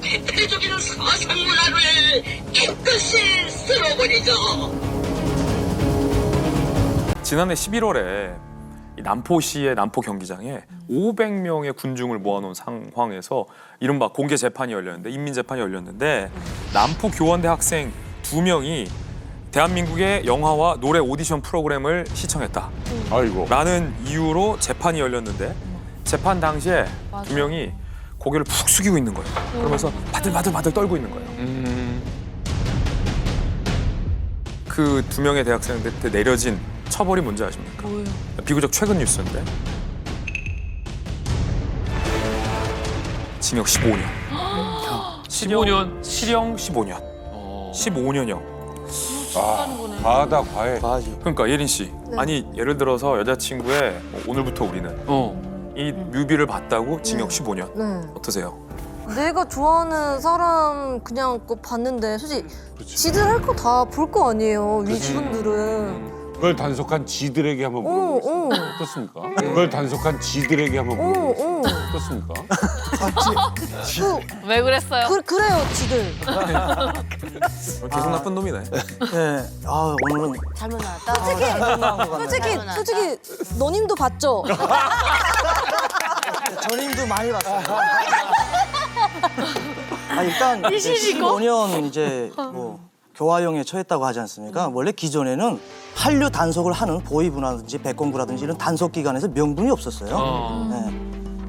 대표적인 사상 문화를 깨끗이 쓸어버리자. 지난해 11월에 남포시의 남포 경기장에 500명의 군중을 모아놓은 상황에서 이른바 공개 재판이 열렸는데 인민 재판이 열렸는데 남포 교원대 학생 2명이 대한민국의 영화와 노래 오디션 프로그램을 시청했다. 아이고. 라는 이유로 재판이 열렸는데 재판 당시에 2명이 고개를 푹 숙이고 있는 거예요. 그러면서 바들바들 떨고 있는 거예요. 그 2명의 대학생한테 내려진 처벌이 뭔지 아십니까? 뭐예요? 비교적 최근 뉴스인데 징역 15년. 15년? 실형 15년. 15년이요. 과하다 과해. 그러니까 예린 씨, 네. 아니 예를 들어서 여자친구의 오늘부터 우리는 이 뮤비를 봤다고 징역 15년. 네. 어떠세요? 내가 좋아하는 사람 그냥 그 봤는데 솔직히 지들 할 거 다 볼 거 아니에요. 위주분들은. 그걸 단속한 지들에게 한번 물어보겠습니다. 어떻습니까? 그걸 단속한 지들에게 한번 물어보겠습니다. 어떻습니까? 왜 그랬어요? 그래요, 지들. 계속 나쁜 놈이네. 네. 아 오늘은 잘못 나왔다. 솔직히 너님도 봤죠? 전임도 많이 봤어요. 아 일단 이신이고? 15년 이제 뭐 교화형에 처했다고 하지 않습니까? 원래 기존에는 한류 단속을 하는 보위부라든지 백공부라든지 이런 단속 기관에서 명분이 없었어요. 네.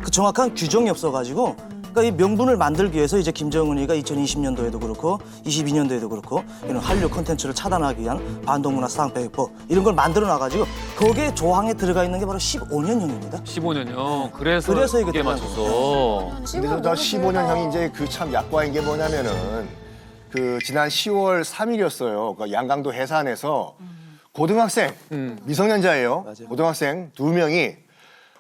그 정확한 규정이 없어가지고 그러니까 이 명분을 만들기 위해서 이제 김정은이가 2020년도에도 그렇고 22년도에도 그렇고 이런 한류 콘텐츠를 차단하기 위한 반동문화 수상배법 이런 걸 만들어 놔가지고 거기에 조항에 들어가 있는 게 바로 15년형입니다. 15년요. 그래서 이게 이게 들어간 맞췄어. 근데 저 15년형이 이제 그 참 약과인 게 뭐냐면은 그 지난 10월 3일이었어요. 그 양강도 해산에서 고등학생 미성년자예요. 고등학생 2명이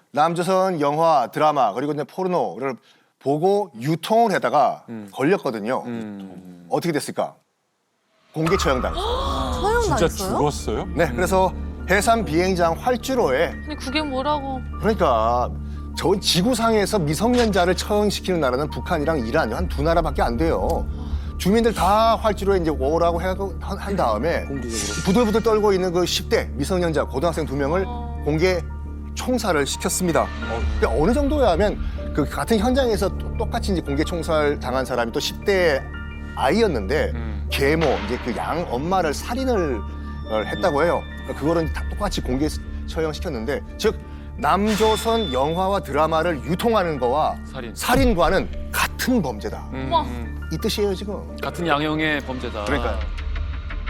남조선 영화, 드라마 그리고 이제 포르노를 보고 유통을 하다가 걸렸거든요. 어떻게 됐을까? 공개 처형당했어요. 진짜 죽었어요? 네, 그래서 해상 비행장 활주로에 아니 그게 뭐라고? 그러니까 저 지구상에서 미성년자를 처형시키는 나라는 북한이랑 이란 한 두 나라밖에 안 돼요. 주민들 다 활주로에 이제 오라고 한 다음에 부들부들 떨고 있는 그 10대 미성년자 고등학생 2명을 공개 총살을 시켰습니다. 근데 어느 정도야면 그 같은 현장에서 똑같이 이제 공개 총살 당한 사람이 또 10대 아이였는데 계모 이제 그 양 엄마를 살인을 했다고 해요. 그거는 다 똑같이 공개 처형시켰는데 즉 남조선 영화와 드라마를 유통하는 거와 살인과는 같은 범죄다. 이 뜻이에요 지금. 같은 양형의 범죄다. 그러니까요.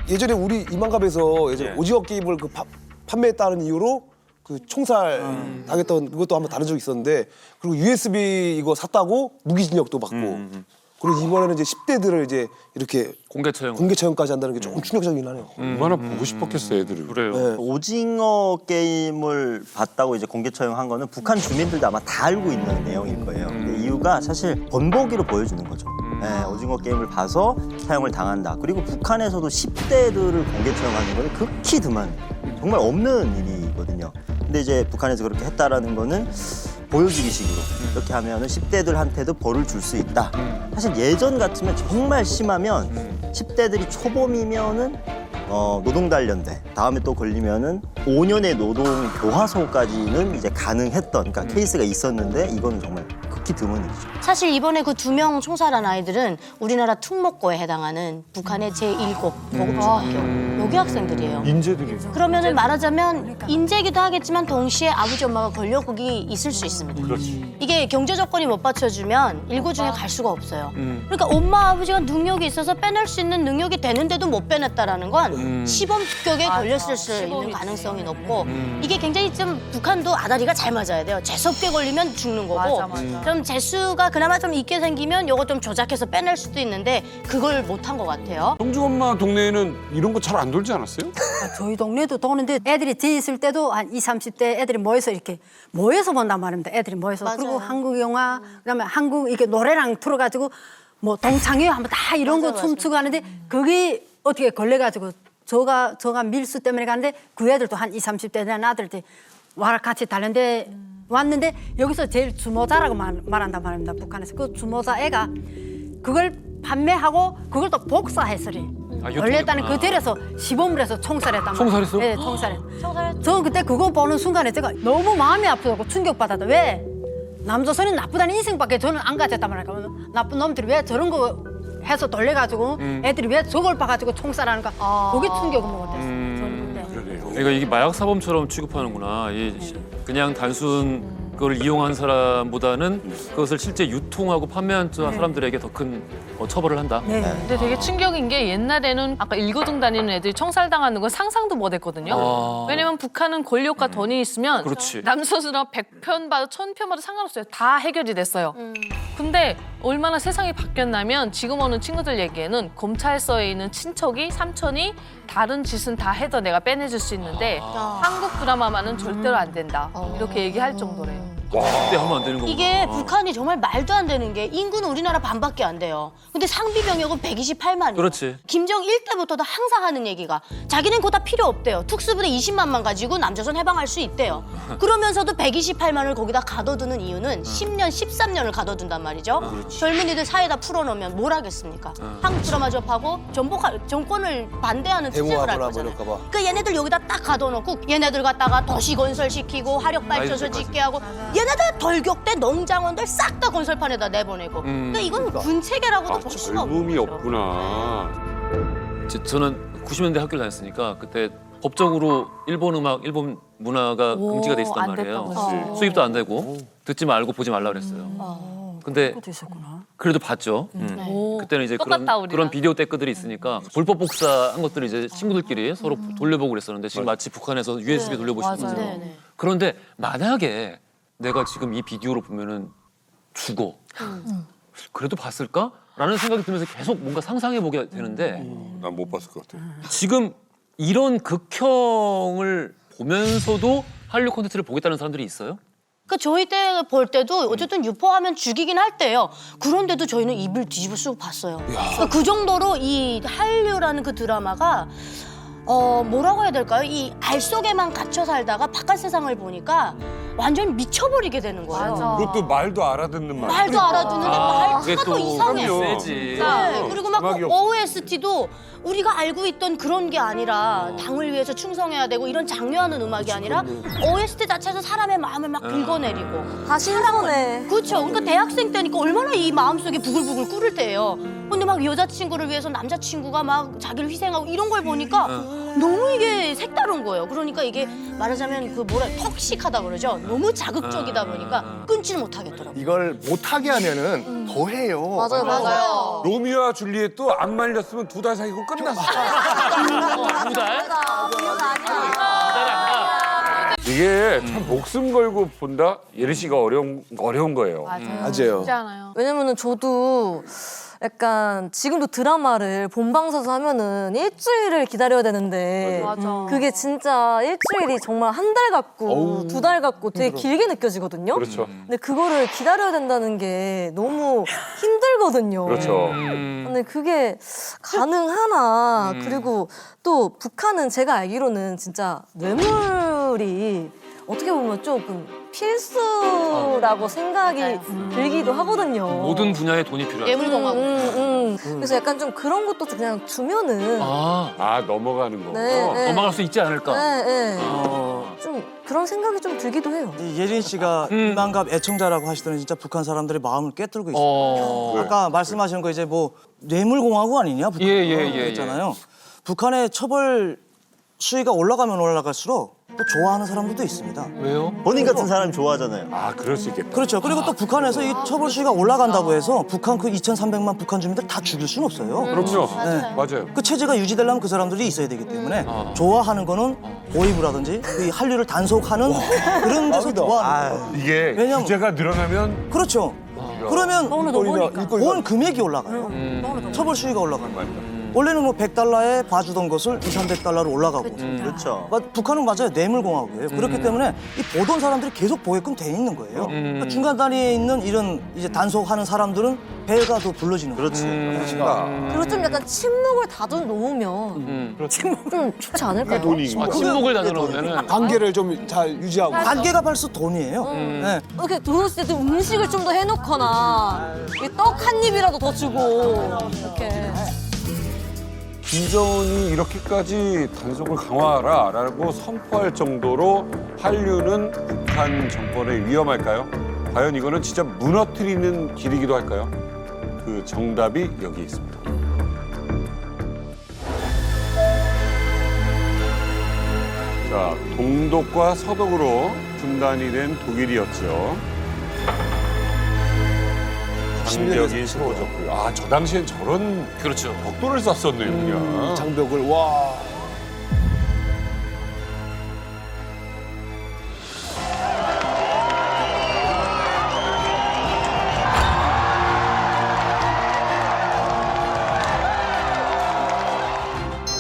예전에 우리 이만갑에서 예전에 오징어 게임을 그 판매했다는 이유로 그 총살 당했던 그것도 한번 다룬 적이 있었는데 그리고 USB 이거 샀다고 무기징역도 받고 그리고 이번에는 이제 10대들을 이제 이렇게 공개 처형까지 한다는 게 조금 충격적이긴 하네요. 얼마나 보고 싶었겠어요, 애들을. 그래요. 네. 오징어 게임을 봤다고 이제 공개 처형한 거는 북한 주민들도 아마 다 알고 있는 내용일 거예요. 근데 이유가 사실 번복이로 보여주는 거죠. 네, 오징어 게임을 봐서 사형을 당한다. 그리고 북한에서도 10대들을 공개 처형하는 건 극히 드문, 정말 없는 일이거든요. 근데 이제 북한에서 그렇게 했다라는 거는 보여주기식으로 이렇게 하면은 10대들한테도 벌을 줄 수 있다. 사실 예전 같으면 정말 심하면 10대들이 초범이면은 노동 단련대 다음에 또 걸리면은 5년의 노동 교화소까지는 이제 가능했던 그러니까 케이스가 있었는데 이거는 정말 극히 드문 일이죠. 사실 이번에 그 2명 총살한 아이들은 우리나라 특목고에 해당하는 북한의 제1고 고급중학교 여기 학생들이에요. 인재들이죠. 그러면은 말하자면 인재기도 하겠지만 동시에 아버지 엄마가 권력국이 있을 수 있습니다. 그렇지. 이게 경제 조건이 못 받쳐주면 일고 중에 갈 수가 없어요. 그러니까 엄마 아버지가 능력이 있어서 빼낼 수 있는 능력이 되는데도 못 빼냈다라는 건 시범격에 걸렸을 수 있는 가능성이 높고 이게 굉장히 좀 북한도 아다리가 잘 맞아야 돼요. 재수없게 걸리면 죽는 거고 좀 재수가 그나마 좀 있게 생기면 요거 좀 조작해서 빼낼 수도 있는데 그걸 못한 것 같아요. 형주 엄마 동네에는 이런 거 잘 안 돌지 않았어요? 저희 동네도 도는데 애들이 뒤에 있을 때도 한 20, 30대 애들이 모여서 이렇게 모여서 본단 말입니다. 애들이 모여서. 맞아요. 그리고 한국 영화 그다음에 한국 이렇게 노래랑 틀어가지고 뭐 동창회 한번 다 이런 거 춤추고 하는데 거기 어떻게 걸려가지고 저가 밀수 때문에 가는데 그 애들도 한 20, 30대 된 아들들 와라 같이 달렸는데 왔는데 여기서 제일 주모자라고 말한단 말입니다. 북한에서 그 주모자 애가 그걸 판매하고 그걸 또 복사했으리. 원래는 그 데려서 시범을 해서 총살했단 말이에요. 총살했어? 네, 총살했어. 저는 그때 그거 보는 순간에 제가 너무 마음이 아프고 충격받았다. 왜? 남조선이 나쁘다는 인생밖에 저는 안 가졌단 말이에요. 나쁜 놈들이 왜 저런 거 해서 돌려가지고 애들이 왜 저걸 봐가지고 총살하는가. 그게 충격을 먹었댔어요. 저는 그때. 그러니까 이게 마약 사범처럼 취급하는구나. 그냥 단순 그 그걸 이용한 사람보다는 그것을 실제 유통하고 판매한 사람들에게 더 큰 처벌을 한다. 근데 되게 충격인 게 옛날에는 아까 일고등 다니는 애들이 청살당하는 건 상상도 못했거든요. 아. 왜냐면 북한은 권력과 돈이 있으면 그렇지. 남서스나 100편 받아 1000편 받아 상관없어요. 다 해결이 됐어요. 근데 얼마나 세상이 바뀌었냐면 지금 오는 친구들 얘기에는 검찰서에 있는 친척이 삼촌이 다른 짓은 다 해도 내가 빼내줄 수 있는데 한국 드라마만은 절대로 안 된다. 이렇게 얘기할 정도래요. 그때 하면 안 되는 거구나. 이게 북한이 정말 말도 안 되는 게 인구는 우리나라 반밖에 안 돼요. 근데 상비 병력은 128만이에요. 그렇지. 김정일 때부터도 항상 하는 얘기가 자기는 그거 다 필요 없대요. 특수부대 20만만 가지고 남조선 해방할 수 있대요. 그러면서도 128만을 거기다 가둬두는 이유는 10년, 13년을 가둬둔단 말이죠. 젊은이들 사이에다 풀어놓으면 뭘 하겠습니까? 한국 드라마 접하고 정권을 반대하는 투쟁을 할 데모하거나 거잖아요. 뭐 이럴까 봐. 그러니까 얘네들 여기다 딱 가둬놓고 얘네들 갖다가 도시 건설시키고 화력발전소 짓게 하고 얘네들 돌격대 농장원들 싹 다 건설판에다 내보내고 그러니까 이건 군체계라고도 볼 수가 없어요. 젊음이 없구나. 저는 90년대 학교를 다녔으니까 그때 법적으로 일본 음악, 일본 문화가 오, 금지가 돼 있었단 안 말이에요. 됐다고. 수입도 안 되고 듣지 말고 보지 말라 그랬어요. 근데 그래도 봤죠. 그때는 이제 똑같다, 우리랑. 그런 비디오 테크들이 있으니까 불법 복사한 것들을 이제 친구들끼리 서로 돌려보고 그랬었는데 지금 마치 북한에서 USB 돌려보시는 맞아요. 것처럼. 그런데 만약에 내가 지금 이 비디오를 보면은 죽어. 그래도 봤을까? 라는 생각이 들면서 계속 뭔가 상상해 보게 되는데 난 못 봤을 것 같아. 지금 이런 극형을 보면서도 한류 콘텐츠를 보겠다는 사람들이 있어요? 그 저희 때 볼 때도 어쨌든 유포하면 죽이긴 할 때요. 그런데도 저희는 입을 뒤집어 쓰고 봤어요. 그러니까 그 정도로 이 한류라는 그 드라마가 뭐라고 해야 될까요? 이 알 속에만 갇혀 살다가 바깥 세상을 보니까 완전 미쳐버리게 되는 거예요. 그것도 말도 알아듣는 말. 말도 알아듣는데 그게 말하도 또 이상해. 세지. 네. 그리고 막 음악이 없어. OST도 우리가 알고 있던 그런 게 아니라 당을 위해서 충성해야 되고 이런 장려하는 음악이 아니라 OST 자체에서 사람의 마음을 막 긁어내리고 다 신선해. 그렇죠. 그러니까 대학생 때니까 얼마나 이 마음속에 부글부글 끓을 때예요. 근데 막 여자친구를 위해서 남자친구가 막 자기를 희생하고 이런 걸 보니까 너무 이게 색다른 거예요. 그러니까 이게 말하자면 그 턱식하다 그러죠. 너무 자극적이다 보니까 끊지를 못하겠더라고요. 이걸 못하게 하면은 더 해요. 맞아요. 로미오와 줄리엣도 안 말렸으면 2달 사귀고 끝났어. 두 달? 이게 참 목숨 걸고 본다? 예리 씨가 어려운 거예요. 맞아요. 쉽지 않아요. 왜냐면은 저도 약간 지금도 드라마를 본방사수 하면은 일주일을 기다려야 되는데 맞아. 그게 진짜 일주일이 정말 한 달 같고 2달 같고 되게 길게 느껴지거든요. 그렇죠. 근데 그거를 기다려야 된다는 게 너무 힘들거든요. 그렇죠. 근데 그게 가능하나 그리고 또 북한은 제가 알기로는 진짜 뇌물이 어떻게 보면 조금 필수라고 생각이 들기도 하거든요. 모든 분야에 돈이 필요하다. 예물공하고. 그래서 약간 좀 그런 것도 그냥 주면은 넘어가는 거. 네. 넘어갈 수 있지 않을까? 네, 네. 좀 그런 생각이 좀 들기도 해요. 예린 씨가 이만갑 애청자라고 하시더니 진짜 북한 사람들의 마음을 꿰뚫고 있어요. 아까 말씀하신 거 이제 뭐 뇌물공화국 아니냐 북한 했잖아요. 북한의 처벌 수위가 올라가면 올라갈수록 또 좋아하는 사람들도 있습니다. 왜요? 본인 같은 사람이 좋아하잖아요. 그럴 수 있겠다. 그렇죠. 그리고 또 북한에서 이 처벌 수위가 올라간다고 해서 북한 그 2,300만 북한 주민들 다 죽일 수는 없어요. 그렇죠. 네. 맞아요. 그 체제가 유지되려면 그 사람들이 있어야 되기 때문에 좋아하는 거는 보이브라든지 이 한류를 단속하는 그런 데서 좋아하는 거예요. 이게 왜냐면- 규제가 늘어나면 그렇죠. 그러면 먹으니까. 온 금액이 올라가요. 처벌 수위가 올라가는 거예요. 원래는 뭐 100달러에 봐주던 것을 200~300달러로 올라가고. 그렇죠. 북한은 맞아요. 뇌물공화국이에요. 그렇기 때문에 이 보던 사람들이 계속 보게끔 돼 있는 거예요. 그러니까 중간 단위에 있는 이런 이제 단속하는 사람들은 배가 더 불러지는 거죠. 그렇지. 그리고 좀 약간 침묵을 다져놓으면 좀 좋지 않을까요? 침묵을 다져놓으면은 관계를 좀 잘 유지하고. 관계가 벌써 돈이에요. 네. 이렇게 들어오실 때 음식을 좀 더 해놓거나 떡 한 입이라도 더 주고 이렇게. 김정은이 이렇게까지 단속을 강화하라라고 선포할 정도로 한류는 북한 정권에 위험할까요? 과연 이거는 진짜 무너뜨리는 길이기도 할까요? 그 정답이 여기 있습니다. 자, 동독과 서독으로 분단이 된 독일이었죠. 장벽이 세워졌고요. 아, 저 당시엔 저런 그렇죠. 벽돌을 쐈었네요, 그냥. 장벽을 와.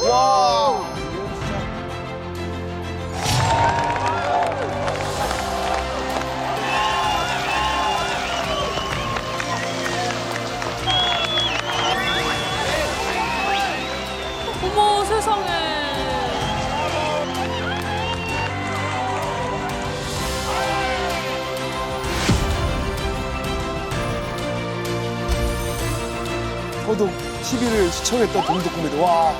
와. 어머 세상에. 서독 TV를 시청했던 동독 코미디. 와.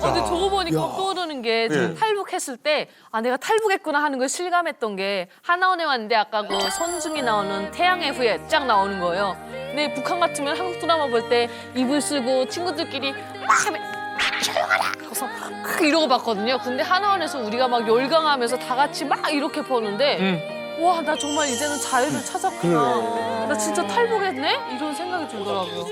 근데 저거 보니까 떠오르는 게 예. 탈북했을 때 아 내가 탈북했구나 하는 걸 실감했던 게 하나원에 왔는데 아까 그 손중이 나오는 태양의 후예 쫙 나오는 거예요. 근데 북한 같으면 한국 드라마 볼 때 이불 쓰고 친구들끼리 막 하면 조용하라 하고서 막 이러고 봤거든요. 근데 하나원에서 우리가 막 열광하면서 다 같이 막 이렇게 보는데 와 나 정말 이제는 자유를 찾았구나. 나 진짜 탈북했네? 이런 생각이 들더라고요.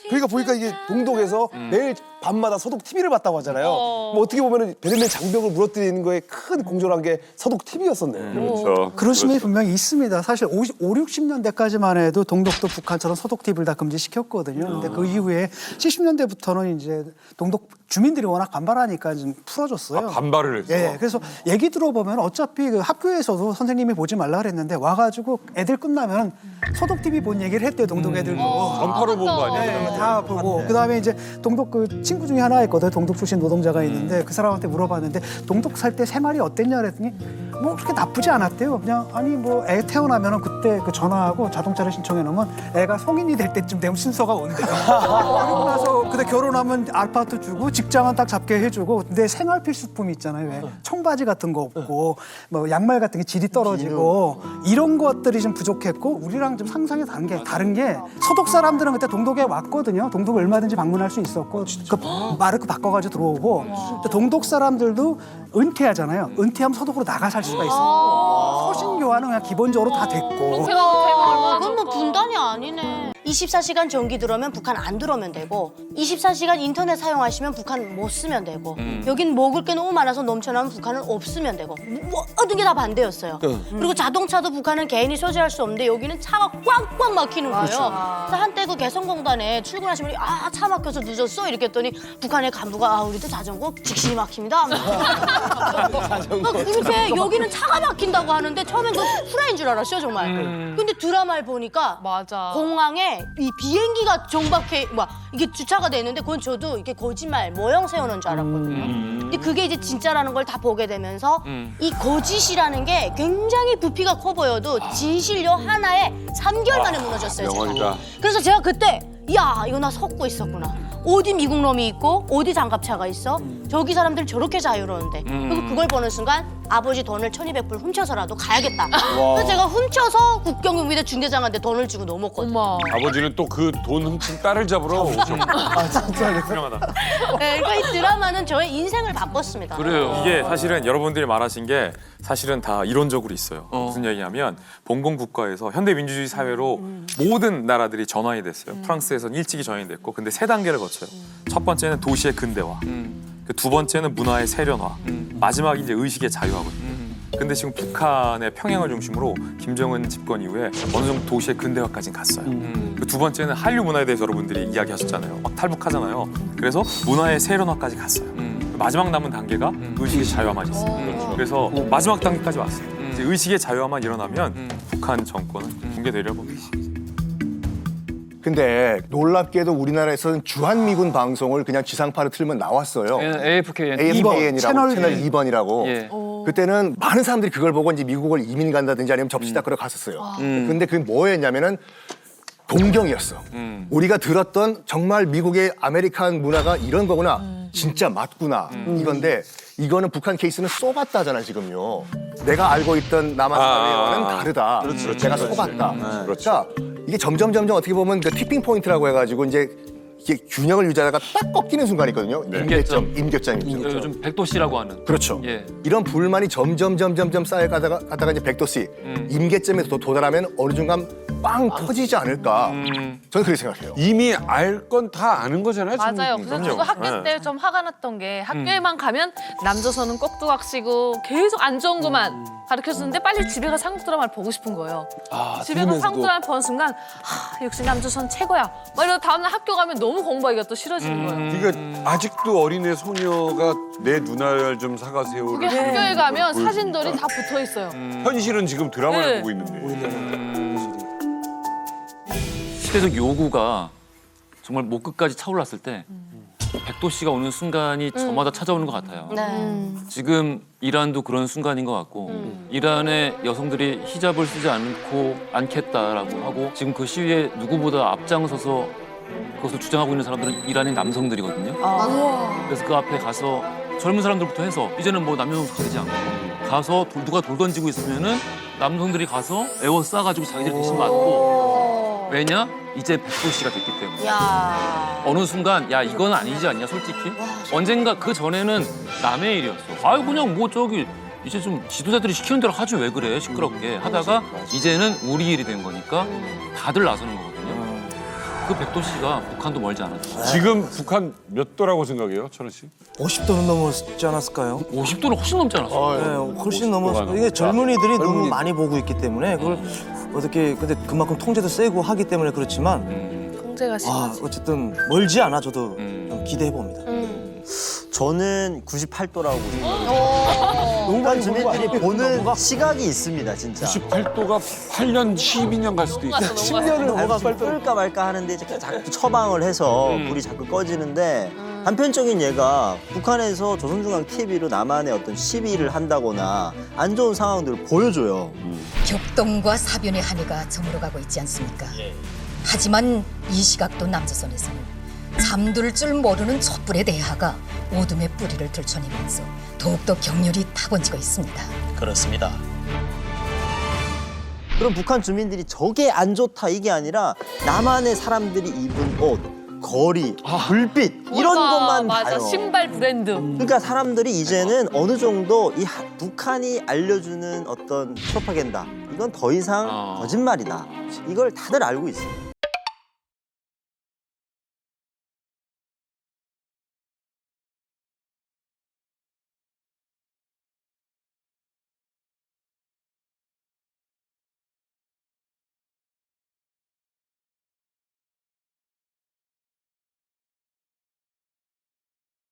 그러니까 보니까 이게 동독에서 매일 밤마다 서독 TV를 봤다고 하잖아요. 뭐 어떻게 보면 베를린 장벽을 무너뜨리는 거에 큰 공조를 한 게 서독 TV였었네요. 그렇죠. 그런 측면이 분명히 있습니다. 사실 5, 60년대까지만 해도 동독도 북한처럼 서독 TV를 다 금지시켰거든요. 근데 그 이후에 70년대부터는 이제 동독 주민들이 워낙 반발하니까 좀 풀어줬어요. 아, 반발을 했어. 예, 그래서 얘기 들어보면 어차피 그 학교에서도 선생님이 보지 말라 그랬는데 와가지고 애들 끝나면 서독 TV 본 얘기를 했대요. 동독 애들도. 전파로 본 거 아니에요? 네, 다 보고 그다음에 이제 동독 그 친구 중에 하나 있거든. 동독 출신 노동자가 있는데 그 사람한테 물어봤는데 동독 살 때 생활이 어땠냐 그랬더니 뭐 그렇게 나쁘지 않았대요. 그냥 아니 뭐 애 태어나면은 그때 그 전화하고 자동차를 신청해 놓으면 애가 성인이 될 때쯤 되면 순서가 온대요. 그러고 나서 근데 결혼하면 아파트 주고 직장은 딱 잡게 해주고 근데 생활 필수품 있잖아요. 왜 청바지 같은 거 없고 뭐 양말 같은 게 질이 떨어지고 이런 것들이 좀 부족했고 우리랑 좀 상상이 다른 게 서독 사람들은 그때 동독에 왔거든요. 동독을 얼마든지 방문할 수 있었고 그 마르크 바꿔가지고 들어오고 동독 사람들도 은퇴하잖아요. 은퇴하면 서독으로 나가 살 수가 있어. 서신 교환은 그냥 기본적으로 다 됐고. 그건 뭐 분단이 아니네. 24시간 전기 들어오면 북한 안 들어오면 되고 24시간 인터넷 사용하시면 북한 못 쓰면 되고 여긴 먹을 게 너무 많아서 넘쳐나면 북한은 없으면 되고 모든 게 다 반대였어요. 그리고 자동차도 북한은 개인이 소지할 수 없는데 여기는 차가 꽉꽉 막히는 거예요. 그래서 한때 그 개성공단에 출근하신 분이 아 차 막혀서 늦었어 이렇게 했더니 북한의 간부가 아 우리도 자전거 직신이 막힙니다. 그렇게 여기는 차가 막힌다고 하는데 처음엔 저 후라이인 줄 알았어요 정말. 근데 드라마를 보니까 맞아. 공항에 이 비행기가 정박해 이게 주차가 돼 있는데 그건 저도 이게 거짓말 모형 세우는 줄 알았거든요. 근데 그게 이제 진짜라는 걸 다 보게 되면서 이 거짓이라는 게 굉장히 부피가 커 보여도 진실요 하나에 3개월 만에 무너졌어요. 명언이다. 그래서 제가 그때 야 이거 나 속고 있었구나. 어디 미국 놈이 있고 어디 장갑차가 있어? 저기 사람들 저렇게 자유로운데. 그리고 그걸 보는 순간 아버지 돈을 1,200불 훔쳐서라도 가야겠다. 그래서 제가 훔쳐서 국경경비대 중대장한테 돈을 주고 넘었거든요. 아버지는 또 그 돈 훔친 딸을 잡으러 오죠. 아 진짜 유명하다. 네, 그러니까 이 드라마는 저의 인생을 바꿨습니다. 이게 사실은 여러분들이 말하신 게 사실은 다 이론적으로 있어요. 무슨 얘기냐면 봉건 국가에서 현대 민주주의 사회로 모든 나라들이 전환이 됐어요. 프랑스에서는 일찍이 전환이 됐고, 근데 세 단계를 거쳐요. 첫 번째는 도시의 근대화, 그 두 번째는 문화의 세련화, 마지막이 이제 의식의 자유화거든요. 근데 지금 북한의 평양을 중심으로 김정은 집권 이후에 어느 정도 도시의 근대화까지 갔어요. 그 두 번째는 한류 문화에 대해서 여러분들이 이야기하셨잖아요. 막 탈북하잖아요. 그래서 문화의 세련화까지 갔어요. 마지막 남은 단계가 의식의 자유화만 있어요. 그래서 마지막 단계까지 왔어요. 이제 의식의 자유화만 일어나면 북한 정권은 붕괴되려고 봅니다. 근데 놀랍게도 우리나라에서는 주한미군 방송을 그냥 지상파로 틀면 나왔어요. AFKN. AFKN이라고 채널 네. 2번이라고. 예. 그때는 많은 사람들이 그걸 보고 이제 미국을 이민 간다든지 아니면 접시닦으러 갔었어요. 근데 그게 뭐였냐면은 동경이었어. 우리가 들었던 정말 미국의 아메리칸 문화가 이런 거구나. 진짜 맞구나. 이건데 이거는 북한 케이스는 쏘봤다잖아 지금요. 내가 알고 있던 남한 사회와는 다르다. 내가 쏘봤다. 그러니까 이게 점점 어떻게 보면 그 티핑 포인트라고 해가지고 이제 이게 균형을 유지하다가 딱 꺾이는 순간이 있거든요. 임계점이죠. 요즘 백도씨라고 하는. 그렇죠. 예. 이런 불만이 점점 쌓여가다가 이제 백도씨 임계점에 도달하면 어느 순간 빵 터지지 않을까. 저는 그렇게 생각해요. 이미 알 건 다 아는 거잖아요. 맞아요. 그래서 저도 학교 때 좀 화가 났던 게 학교에만 가면 남조선은 꼭두각시고 계속 안 좋은 것만 가르쳐주는데 빨리 집에 가서 한국 드라마를 보고 싶은 거예요. 집에 가서 한국 드라마를 보는 순간 역시 남조선 최고야. 막 이러고 다음날 학교 가면 너무 공부하기가 또 싫어지는 거예요. 그러니까 아직도 어린애 소녀가 내 눈알 좀 사가세요를 그게 학교에 가면 사진들이 다 붙어 있어요. 현실은 지금 드라마를 네. 보고 있는데. 시대적 요구가 정말 목 끝까지 차올랐을 때 백도씨가 오는 순간이 저마다 찾아오는 것 같아요. 지금 이란도 그런 순간인 것 같고 이란의 여성들이 히잡을 쓰지 않겠다라고 하고 지금 그 시위에 누구보다 앞장서서 그것을 주장하고 있는 사람들은 이란의 남성들이거든요. 그래서 그 앞에 가서 젊은 사람들부터 해서 이제는 뭐 남녀노소 가리지 않고 가서 누가 돌 던지고 있으면은 남성들이 가서 에워싸가지고 자기들 대신 맞고 왜냐? 이제 백도씨가 됐기 때문에. 어느 순간 야 이건 아니지 않냐 솔직히? 언젠가 그 전에는 남의 일이었어. 아유 그냥 뭐 저기 이제 좀 지도자들이 시키는 대로 하지 왜 그래 시끄럽게 하다가 이제는 우리 일이 된 거니까 다들 나서는 거거든요. 그 백도씨가 북한도 멀지 않았죠. 지금 북한 몇 도라고 생각해요, 천원 씨? 50도는 넘었지 않았을까요? 50도는 훨씬 넘지 않았어요? 네, 훨씬 넘었어요. 이게 젊은이들이 너무 많이 보고 있기 때문에 그걸 어떻게 근데 그만큼 통제도 세고 하기 때문에 그렇지만 통제가 심하지. 어쨌든 멀지 않아 저도 좀 기대해 봅니다. 저는 98도라고 생각해요. 북한 주민들이 보는 시각이 있습니다, 진짜. 98도가 8년, 12년 갈 수도 있어요. 10년을 넘어가 끓을까 말까 하는데 이제 자꾸 처방을 해서 불이 자꾸 꺼지는데 한편적인 예가 북한에서 조선중앙 TV로 남한의 어떤 시위를 한다거나 안 좋은 상황들을 보여줘요. 격동과 사변의 한이가 저물어가고 있지 않습니까? 하지만 이 시각도 남조선에서는 잠들 줄 모르는 촛불의 대하가 어둠의 뿌리를 들춰내면서 더욱더 격렬히 타번지고 있습니다. 그렇습니다. 그럼 북한 주민들이 저게 안 좋다 이게 아니라 남한의 사람들이 입은 옷, 거리, 불빛 이런 것만 맞아. 봐요. 신발 브랜드. 그러니까 사람들이 이제는 어느 정도 이 북한이 알려주는 어떤 프로파간다 이건 더 이상 거짓말이다. 이걸 다들 알고 있어요.